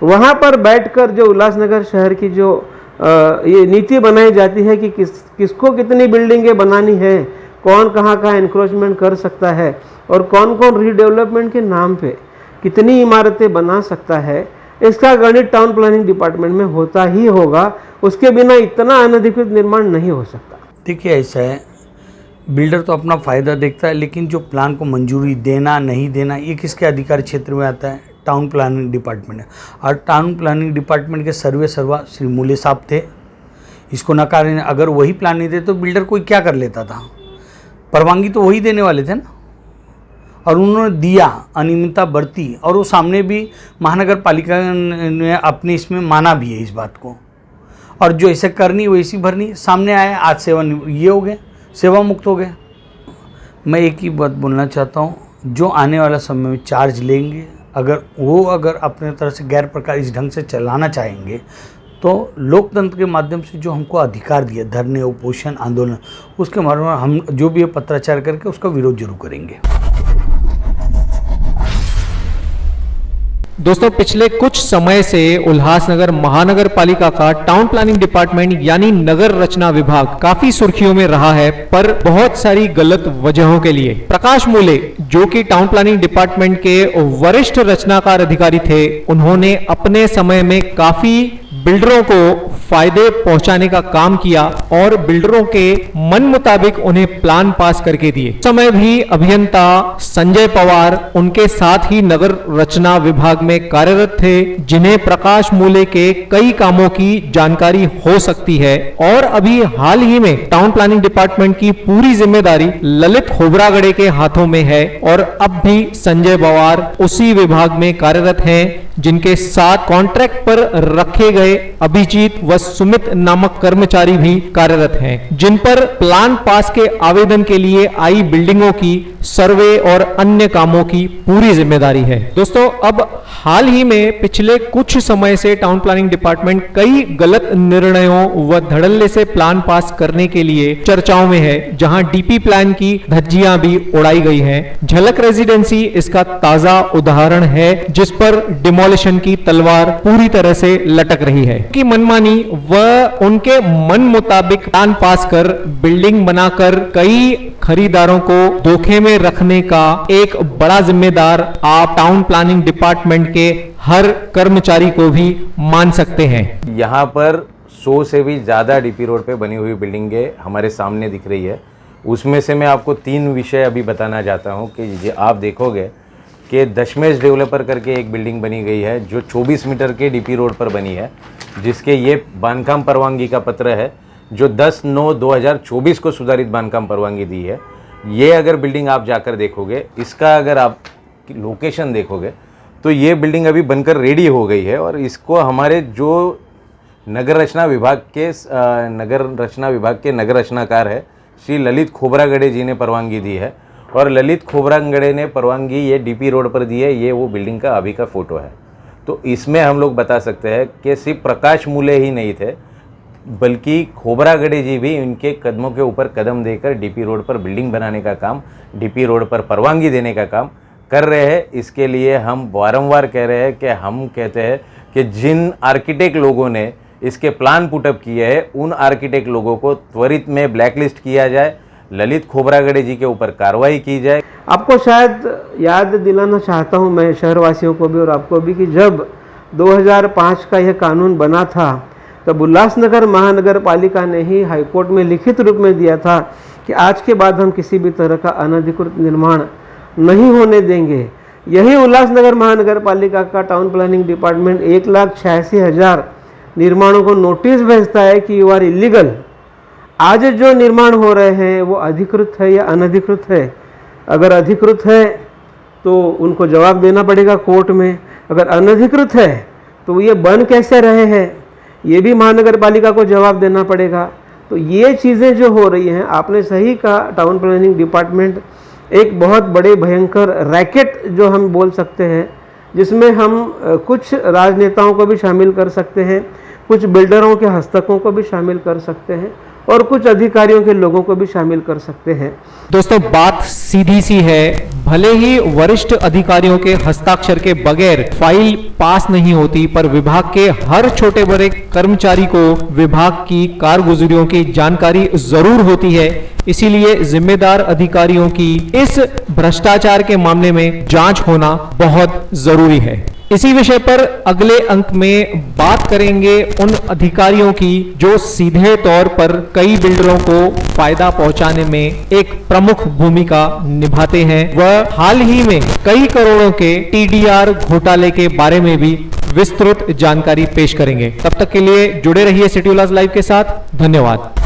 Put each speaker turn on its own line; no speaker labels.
वहाँ पर बैठकर जो उल्लासनगर शहर की जो ये नीति बनाई जाती है कि किसको कितनी बिल्डिंगें बनानी है, कौन कहाँ कहाँ एनक्रोचमेंट कर सकता है और कौन कौन रीडेवलपमेंट के नाम पे कितनी इमारतें बना सकता है, इसका गणित टाउन प्लानिंग डिपार्टमेंट में होता ही होगा। उसके बिना इतना अनधिकृत निर्माण नहीं हो सकता।
देखिए ऐसा है, बिल्डर तो अपना फ़ायदा देखता है, लेकिन जो प्लान को मंजूरी देना नहीं देना ये किसके अधिकारी क्षेत्र में आता है? टाउन प्लानिंग डिपार्टमेंट है। और टाउन प्लानिंग डिपार्टमेंट के सर्वा श्री मूल्य साहब थे, इसको नकार। अगर वही प्लान नहीं दे तो बिल्डर कोई क्या कर लेता था? परवानगी तो वही देने वाले थे ना, और उन्होंने दिया, अनियमितता बरती, और वो सामने भी महानगर पालिका ने अपने इसमें माना भी है इस बात को। और जो ऐसे करनी वैसी भरनी सामने आए, आज सेवा ये हो गए, सेवा मुक्त हो गए। मैं एक ही बात बोलना चाहता हूँ, जो आने वाला समय में चार्ज लेंगे, अगर अपने तरह से गैर प्रकार इस ढंग से चलाना चाहेंगे तो लोकतंत्र के माध्यम से जो हमको अधिकार दिया, धरने, उपोषण, आंदोलन, उसके माध्यम में हम जो भी पत्राचार करके उसका विरोध जरूर करेंगे।
दोस्तों, पिछले कुछ समय से उल्लासनगर महानगर पालिका का टाउन प्लानिंग डिपार्टमेंट यानी नगर रचना विभाग काफी सुर्खियों में रहा है, पर बहुत सारी गलत वजहों के लिए। प्रकाश मूले, जो कि टाउन प्लानिंग डिपार्टमेंट के वरिष्ठ रचनाकार अधिकारी थे, उन्होंने अपने समय में काफी बिल्डरों को फायदे पहुंचाने का काम किया और बिल्डरों के मन मुताबिक उन्हें प्लान पास करके दिए। उस समय भी अभियंता संजय पवार उनके साथ ही नगर रचना विभाग में कार्यरत थे, जिन्हें प्रकाश मूले के कई कामों की जानकारी हो सकती है। और अभी हाल ही में टाउन प्लानिंग डिपार्टमेंट की पूरी जिम्मेदारी ललित खोबरागड़े के हाथों में है और अब भी संजय पवार उसी विभाग में कार्यरत हैं, जिनके साथ कॉन्ट्रैक्ट पर रखे गए अभिजीत व सुमित नामक कर्मचारी भी कार्यरत हैं, जिन पर प्लान पास के आवेदन के लिए आई बिल्डिंगों की सर्वे और अन्य कामों की पूरी जिम्मेदारी है। दोस्तों, अब हाल ही में पिछले कुछ समय से टाउन प्लानिंग डिपार्टमेंट कई गलत निर्णयों व धड़ल्ले से प्लान पास करने के लिए चर्चाओं में है, जहां डीपी प्लान की धज्जियां भी उड़ाई गई हैं। झलक रेजिडेंसी इसका ताजा उदाहरण है, जिस पर डिमोलिशन की तलवार पूरी तरह से लटक रही है। की मनमानी व उनके मन मुताबिक प्लान पास कर बिल्डिंग बनाकर कई खरीदारों को धोखे में रखने का एक बड़ा जिम्मेदार आप टाउन प्लानिंग डिपार्टमेंट के हर कर्मचारी को भी मान सकते हैं।
यहाँ पर 100 से भी ज़्यादा डीपी रोड पे बनी हुई बिल्डिंगें हमारे सामने दिख रही है। उसमें से मैं आपको 3 विषय अभी बताना चाहता हूँ कि आप देखोगे कि दशमेश डेवलपर करके एक बिल्डिंग बनी गई है जो 24 मीटर के डीपी रोड पर बनी है, जिसके ये बांधकाम परवानगी का पत्र है जो 10/9/2024 को सुधारित बांधकाम परवानगी दी है। ये अगर बिल्डिंग आप जाकर देखोगे, इसका अगर आप लोकेशन देखोगे तो ये बिल्डिंग अभी बनकर रेडी हो गई है और इसको हमारे जो नगर रचना विभाग के नगर रचनाकार है श्री ललित खोबरागड़े जी ने परवानगी दी है। और ललित खोबरागड़े ने परवानगी ये डीपी रोड पर दी है। ये वो बिल्डिंग का अभी का फ़ोटो है। तो इसमें हम लोग बता सकते हैं कि सिर्फ प्रकाश मूले ही नहीं थे, बल्कि खोबरागड़े जी भी इनके कदमों के ऊपर कदम देकर डीपी रोड पर बिल्डिंग बनाने का काम, डीपी रोड पर परवानगी देने का काम कर रहे हैं। इसके लिए हम बारंबार कह रहे हैं कि हम कहते हैं कि जिन आर्किटेक्ट लोगों ने इसके प्लान पुटअप किए हैं, उन आर्किटेक्ट लोगों को त्वरित में ब्लैकलिस्ट किया जाए, ललित खोबरागड़े जी के ऊपर कार्रवाई की जाए।
आपको शायद याद दिलाना चाहता हूं मैं शहरवासियों को भी और आपको भी कि जब 2005 का यह कानून बना था तब उल्लासनगर महानगर पालिका ने ही हाईकोर्ट में लिखित रूप में दिया था कि आज के बाद हम किसी भी तरह का अनधिकृत निर्माण नहीं होने देंगे। यही उल्लासनगर महानगर पालिका का टाउन प्लानिंग डिपार्टमेंट 1,86,000 निर्माणों को नोटिस भेजता है कि यू आर इलीगल। आज जो निर्माण हो रहे हैं वो अधिकृत है या अनधिकृत है? अगर अधिकृत है तो उनको जवाब देना पड़ेगा कोर्ट में, अगर अनधिकृत है तो ये बन कैसे रहे हैं ये भी महानगर पालिका को जवाब देना पड़ेगा। तो ये चीज़ें जो हो रही हैं, आपने सही कहा, टाउन प्लानिंग डिपार्टमेंट एक बहुत बड़े भयंकर रैकेट जो हम बोल सकते हैं, जिसमें हम कुछ राजनेताओं को भी शामिल कर सकते हैं, कुछ बिल्डरों के हस्तकों को भी शामिल कर सकते हैं और कुछ अधिकारियों के लोगों को भी शामिल कर सकते हैं।
दोस्तों बात सीधी सी है, भले ही वरिष्ठ अधिकारियों के हस्ताक्षर के बगैर फाइल पास नहीं होती, पर विभाग के हर छोटे बड़े कर्मचारी को विभाग की कारगुजारियों की जानकारी जरूर होती है। इसीलिए जिम्मेदार अधिकारियों की इस भ्रष्टाचार के मामले में जांच होना बहुत जरूरी है। इसी विषय पर अगले अंक में बात करेंगे उन अधिकारियों की जो सीधे तौर पर कई बिल्डरों को फायदा पहुंचाने में एक प्रमुख भूमिका निभाते हैं। वह हाल ही में कई करोड़ों के टीडीआर घोटाले के बारे में भी विस्तृत जानकारी पेश करेंगे। तब तक के लिए जुड़े रहिए सिटी उल्लास लाइव के साथ। धन्यवाद।